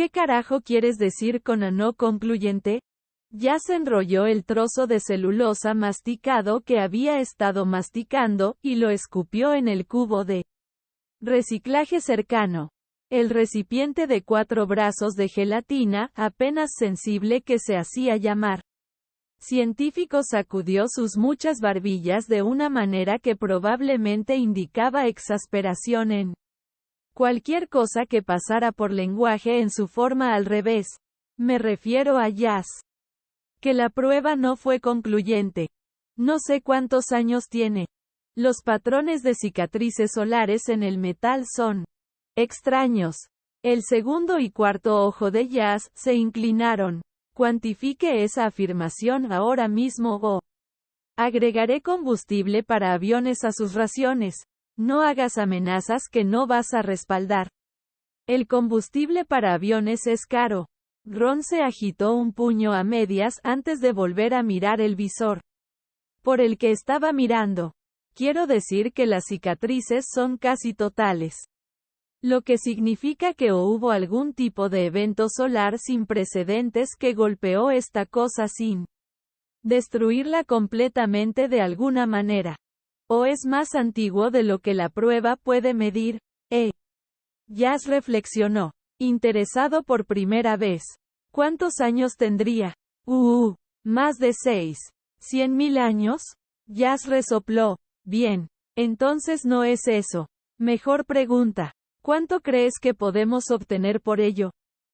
¿Qué carajo quieres decir con a no concluyente? Jazz enrolló el trozo de celulosa masticado que había estado masticando, y lo escupió en el cubo de reciclaje cercano. El recipiente de 4 brazos de gelatina, apenas sensible que se hacía llamar. Científico sacudió sus muchas barbillas de una manera que probablemente indicaba exasperación en cualquier cosa que pasara por lenguaje en su forma al revés. Me refiero a Jazz. Que la prueba no fue concluyente. No sé cuántos años tiene. Los patrones de cicatrices solares en el metal son extraños. El segundo y cuarto ojo de Jazz se inclinaron. Cuantifique esa afirmación ahora mismo o agregaré combustible para aviones a sus raciones. No hagas amenazas que no vas a respaldar. El combustible para aviones es caro. Ron se agitó un puño a medias antes de volver a mirar el visor por el que estaba mirando. Quiero decir que las cicatrices son casi totales. Lo que significa que o hubo algún tipo de evento solar sin precedentes que golpeó esta cosa sin destruirla completamente de alguna manera. O es más antiguo de lo que la prueba puede medir. Jazz reflexionó, interesado por primera vez. ¿Cuántos años tendría? Más de 6. ¿100.000 años? Jazz resopló. Bien. Entonces no es eso. Mejor pregunta. ¿Cuánto crees que podemos obtener por ello?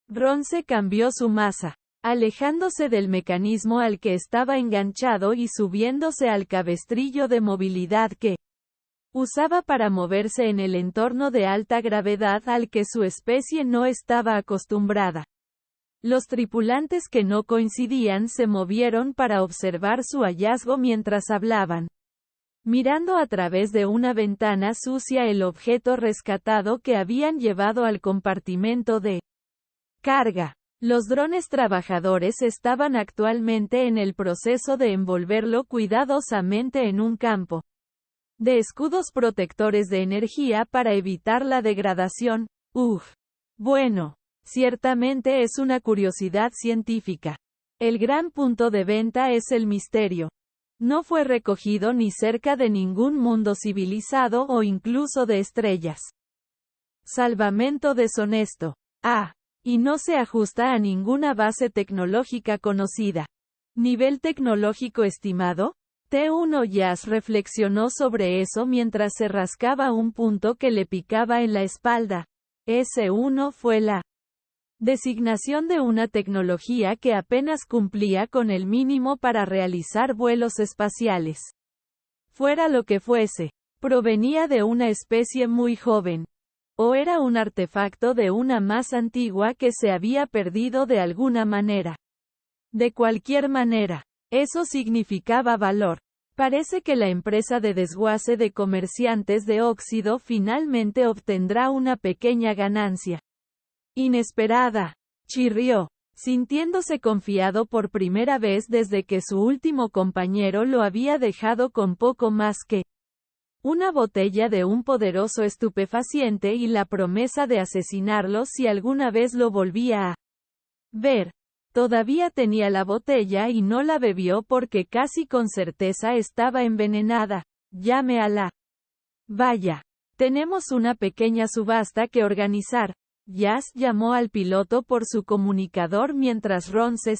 Ron se cambió su masa, alejándose del mecanismo al que estaba enganchado y subiéndose al cabestrillo de movilidad que usaba para moverse en el entorno de alta gravedad al que su especie no estaba acostumbrada. Los tripulantes que no coincidían se movieron para observar su hallazgo mientras hablaban, mirando a través de una ventana sucia el objeto rescatado que habían llevado al compartimento de carga. Los drones trabajadores estaban actualmente en el proceso de envolverlo cuidadosamente en un campo de escudos protectores de energía para evitar la degradación. Bueno, ciertamente es una curiosidad científica. El gran punto de venta es el misterio. No fue recogido ni cerca de ningún mundo civilizado o incluso de estrellas. Salvamento deshonesto. Y no se ajusta a ninguna base tecnológica conocida. ¿Nivel tecnológico estimado? T1 Jazz reflexionó sobre eso mientras se rascaba un punto que le picaba en la espalda. S1 fue la designación de una tecnología que apenas cumplía con el mínimo para realizar vuelos espaciales. Fuera lo que fuese, provenía de una especie muy joven. O era un artefacto de una más antigua que se había perdido de alguna manera. De cualquier manera, eso significaba valor. Parece que la empresa de desguace de comerciantes de óxido finalmente obtendrá una pequeña ganancia. Inesperada, chirrió, sintiéndose confiado por primera vez desde que su último compañero lo había dejado con poco más que una botella de un poderoso estupefaciente y la promesa de asesinarlo si alguna vez lo volvía a ver. Todavía tenía la botella y no la bebió porque casi con certeza estaba envenenada. Llame a la. Vaya. Tenemos una pequeña subasta que organizar. Jazz llamó al piloto por su comunicador mientras Ron se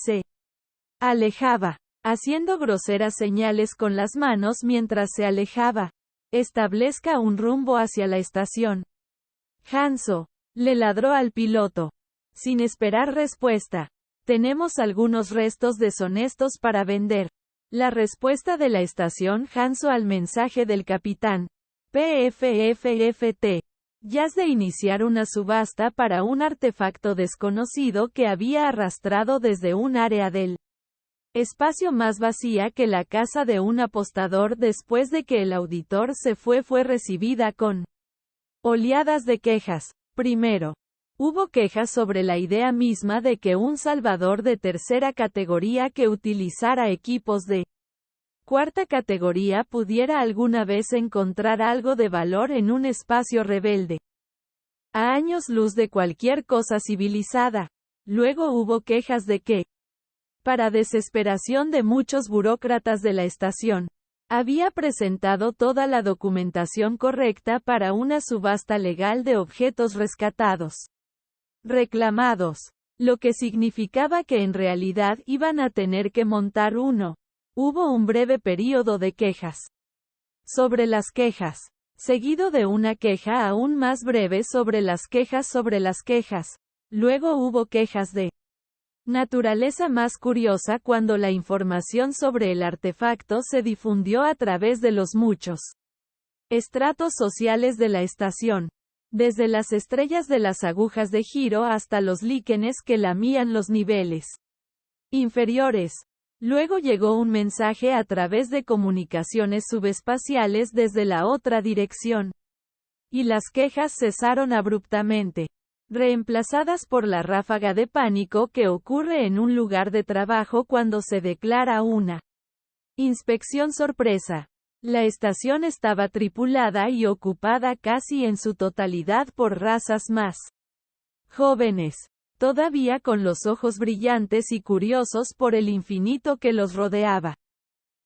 alejaba, haciendo groseras señales con las manos mientras se alejaba. Establezca un rumbo hacia la estación. Hanso, le ladró al piloto. Sin esperar respuesta. Tenemos algunos restos deshonestos para vender. La respuesta de la estación Hanso al mensaje del capitán. PFFFT. Jazz de iniciar una subasta para un artefacto desconocido que había arrastrado desde un área del espacio más vacía que la casa de un apostador después de que el auditor se fue recibida con oleadas de quejas. Primero, hubo quejas sobre la idea misma de que un salvador de tercera categoría que utilizara equipos de cuarta categoría pudiera alguna vez encontrar algo de valor en un espacio rebelde. A años luz de cualquier cosa civilizada. Luego hubo quejas de que, para desesperación de muchos burócratas de la estación, había presentado toda la documentación correcta para una subasta legal de objetos rescatados, reclamados, lo que significaba que en realidad iban a tener que montar uno. Hubo un breve período de quejas sobre las quejas, seguido de una queja aún más breve sobre las quejas sobre las quejas. Luego hubo quejas de naturaleza más curiosa cuando la información sobre el artefacto se difundió a través de los muchos estratos sociales de la estación, desde las estrellas de las agujas de giro hasta los líquenes que lamían los niveles inferiores. Luego llegó un mensaje a través de comunicaciones subespaciales desde la otra dirección. Y las quejas cesaron abruptamente, reemplazadas por la ráfaga de pánico que ocurre en un lugar de trabajo cuando se declara una inspección sorpresa. La estación estaba tripulada y ocupada casi en su totalidad por razas más jóvenes, todavía con los ojos brillantes y curiosos por el infinito que los rodeaba.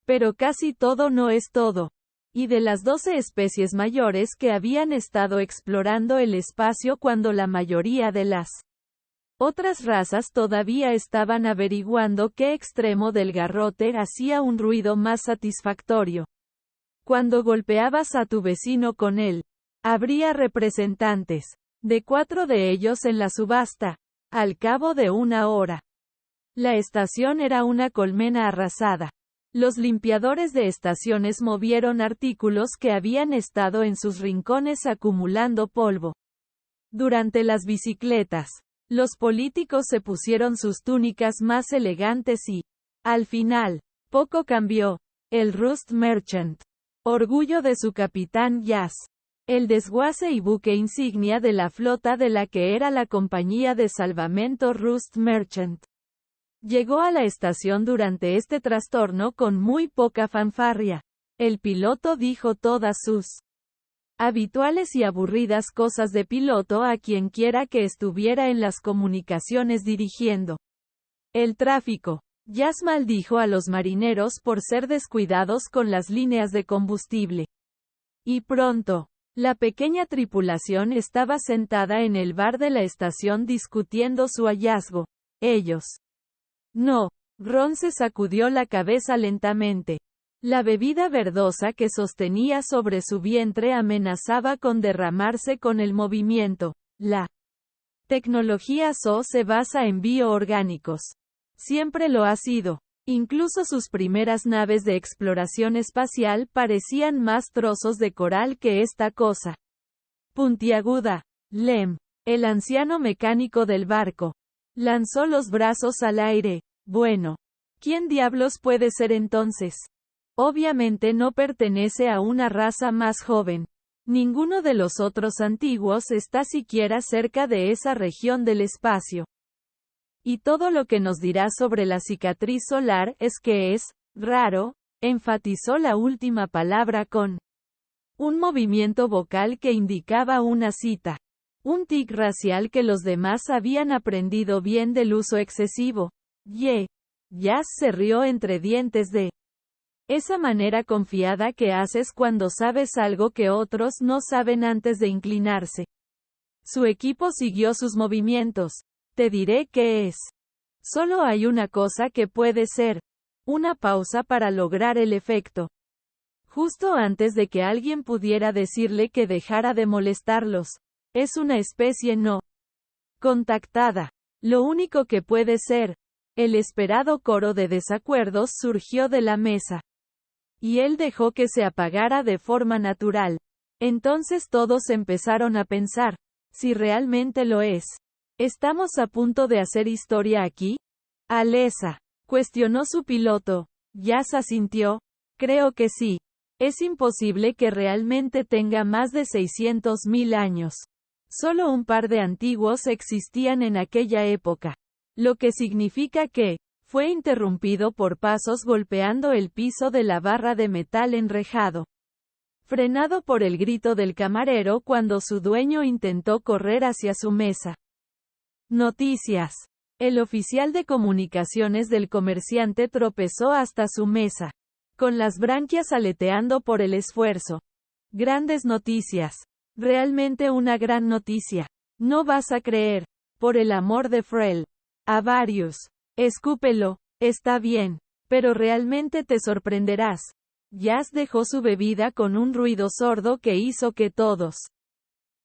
Pero casi todo no es todo. Y de las 12 especies mayores que habían estado explorando el espacio cuando la mayoría de las otras razas todavía estaban averiguando qué extremo del garrote hacía un ruido más satisfactorio. Cuando golpeabas a tu vecino con él, habría representantes de 4 de ellos en la subasta. Al cabo de una hora, la estación era una colmena arrasada. Los limpiadores de estaciones movieron artículos que habían estado en sus rincones acumulando polvo. Durante las bicicletas, los políticos se pusieron sus túnicas más elegantes y, al final, poco cambió. El Rust Merchant, orgullo de su capitán Jazz, el desguace y buque insignia de la flota de la que era la compañía de salvamento Rust Merchant, llegó a la estación durante este trastorno con muy poca fanfarria. El piloto dijo todas sus habituales y aburridas cosas de piloto a quien quiera que estuviera en las comunicaciones dirigiendo el tráfico. Jazz maldijo a los marineros por ser descuidados con las líneas de combustible. Y pronto, la pequeña tripulación estaba sentada en el bar de la estación discutiendo su hallazgo. Ellos. No. Ron se sacudió la cabeza lentamente. La bebida verdosa que sostenía sobre su vientre amenazaba con derramarse con el movimiento. La tecnología SO se basa en bioorgánicos. Siempre lo ha sido. Incluso sus primeras naves de exploración espacial parecían más trozos de coral que esta cosa puntiaguda. Lem, el anciano mecánico del barco, lanzó los brazos al aire. Bueno, ¿quién diablos puede ser entonces? Obviamente no pertenece a una raza más joven. Ninguno de los otros antiguos está siquiera cerca de esa región del espacio. Y todo lo que nos dirá sobre la cicatriz solar es que es raro, enfatizó la última palabra con un movimiento vocal que indicaba una cita. Un tic racial que los demás habían aprendido bien del uso excesivo. Jazz se rió entre dientes de esa manera confiada que haces cuando sabes algo que otros no saben antes de inclinarse. Su equipo siguió sus movimientos. Te diré qué es. Solo hay una cosa que puede ser. Una pausa para lograr el efecto. Justo antes de que alguien pudiera decirle que dejara de molestarlos. Es una especie no contactada. Lo único que puede ser. El esperado coro de desacuerdos surgió de la mesa. Y él dejó que se apagara de forma natural. Entonces todos empezaron a pensar. Si realmente lo es. ¿Estamos a punto de hacer historia aquí? Alesa, cuestionó su piloto. Jazz asintió. Creo que sí. Es imposible que realmente tenga más de 600.000 años. Solo un par de antiguos existían en aquella época. Lo que significa que, fue interrumpido por pasos golpeando el piso de la barra de metal enrejado. Frenado por el grito del camarero cuando su dueño intentó correr hacia su mesa. Noticias. El oficial de comunicaciones del comerciante tropezó hasta su mesa, con las branquias aleteando por el esfuerzo. Grandes noticias. Realmente una gran noticia. No vas a creer. Por el amor de Frel. Avarius. Escúpelo. Está bien. Pero realmente te sorprenderás. Jazz dejó su bebida con un ruido sordo que hizo que todos,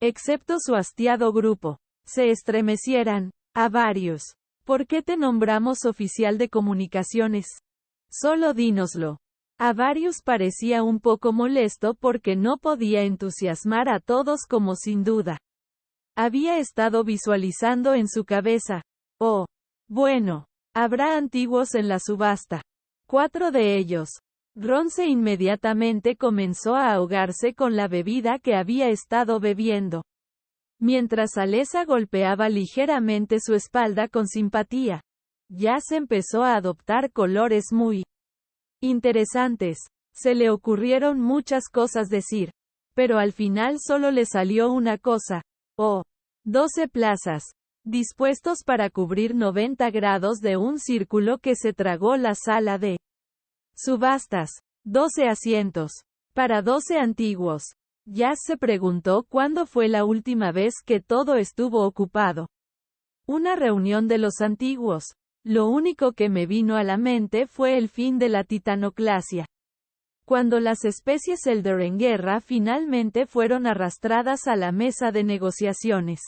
excepto su hastiado grupo, se estremecieran. Avarius. ¿Por qué te nombramos oficial de comunicaciones? Solo dínoslo. Avarius parecía un poco molesto porque no podía entusiasmar a todos como sin duda había estado visualizando en su cabeza. Oh, bueno, habrá antiguos en la subasta. 4 de ellos. Ronce inmediatamente comenzó a ahogarse con la bebida que había estado bebiendo, mientras Alessa golpeaba ligeramente su espalda con simpatía. Jazz empezó a adoptar colores muy interesantes. Se le ocurrieron muchas cosas decir, pero al final solo le salió una cosa. Oh, 12 plazas, dispuestos para cubrir 90 grados de un círculo que se tragó la sala de subastas. 12 asientos. Para 12 antiguos. Jazz se preguntó cuándo fue la última vez que todo estuvo ocupado. Una reunión de los antiguos. Lo único que me vino a la mente fue el fin de la titanoclasia. Cuando las especies Elder en guerra finalmente fueron arrastradas a la mesa de negociaciones.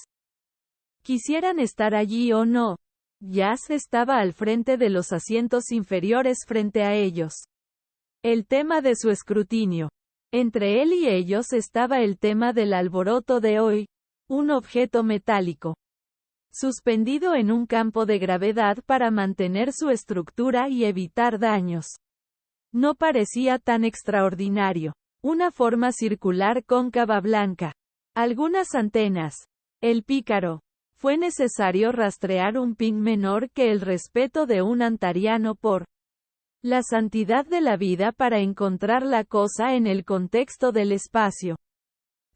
Quisieran estar allí o no. Jazz estaba al frente de los asientos inferiores frente a ellos. El tema de su escrutinio. Entre él y ellos estaba el tema del alboroto de hoy. Un objeto metálico, suspendido en un campo de gravedad para mantener su estructura y evitar daños. No parecía tan extraordinario. Una forma circular cóncava blanca. Algunas antenas. El pícaro. Fue necesario rastrear un ping menor que el respeto de un antariano por la santidad de la vida para encontrar la cosa en el contexto del espacio.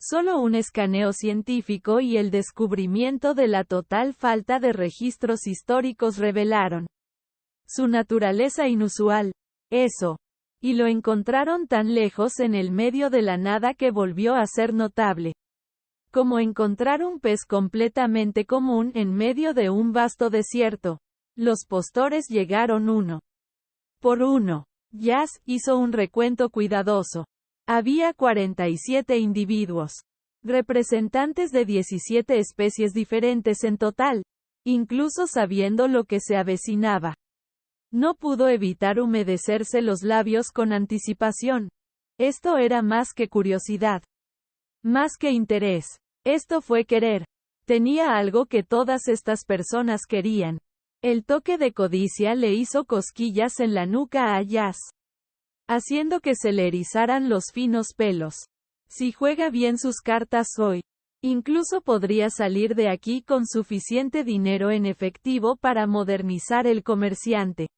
Solo un escaneo científico y el descubrimiento de la total falta de registros históricos revelaron su naturaleza inusual. Eso. Y lo encontraron tan lejos en el medio de la nada que volvió a ser notable. Como encontrar un pez completamente común en medio de un vasto desierto. Los postores llegaron uno por uno. Jazz hizo un recuento cuidadoso. Había 47 individuos, representantes de 17 especies diferentes en total, incluso sabiendo lo que se avecinaba. No pudo evitar humedecerse los labios con anticipación. Esto era más que curiosidad. Más que interés. Esto fue querer. Tenía algo que todas estas personas querían. El toque de codicia le hizo cosquillas en la nuca a Jazz, haciendo que se le erizaran los finos pelos. Si juega bien sus cartas hoy, incluso podría salir de aquí con suficiente dinero en efectivo para modernizar el comerciante,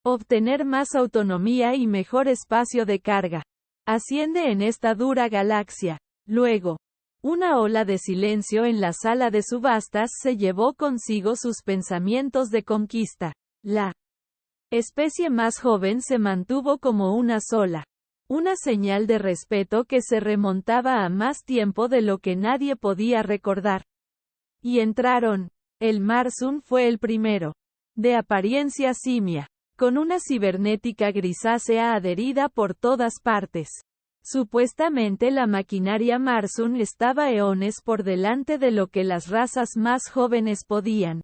obtener más autonomía y mejor espacio de carga. Asciende en esta dura galaxia. Luego, una ola de silencio en la sala de subastas se llevó consigo sus pensamientos de conquista. La especie más joven se mantuvo como una sola. Una señal de respeto que se remontaba a más tiempo de lo que nadie podía recordar. Y entraron. El Marsum fue el primero. De apariencia simia. Con una cibernética grisácea adherida por todas partes. Supuestamente la maquinaria Marsum estaba eones por delante de lo que las razas más jóvenes podían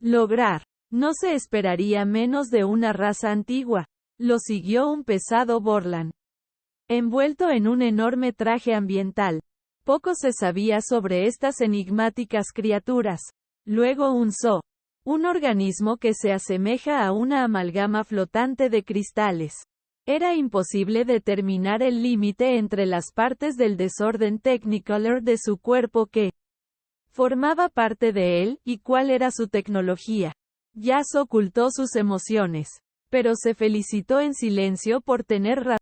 lograr. No se esperaría menos de una raza antigua. Lo siguió un pesado Borland, envuelto en un enorme traje ambiental. Poco se sabía sobre estas enigmáticas criaturas. Luego un zoo, un organismo que se asemeja a una amalgama flotante de cristales. Era imposible determinar el límite entre las partes del desorden Technicolor de su cuerpo que formaba parte de él, y cuál era su tecnología. Jazz ocultó sus emociones, pero se felicitó en silencio por tener razón.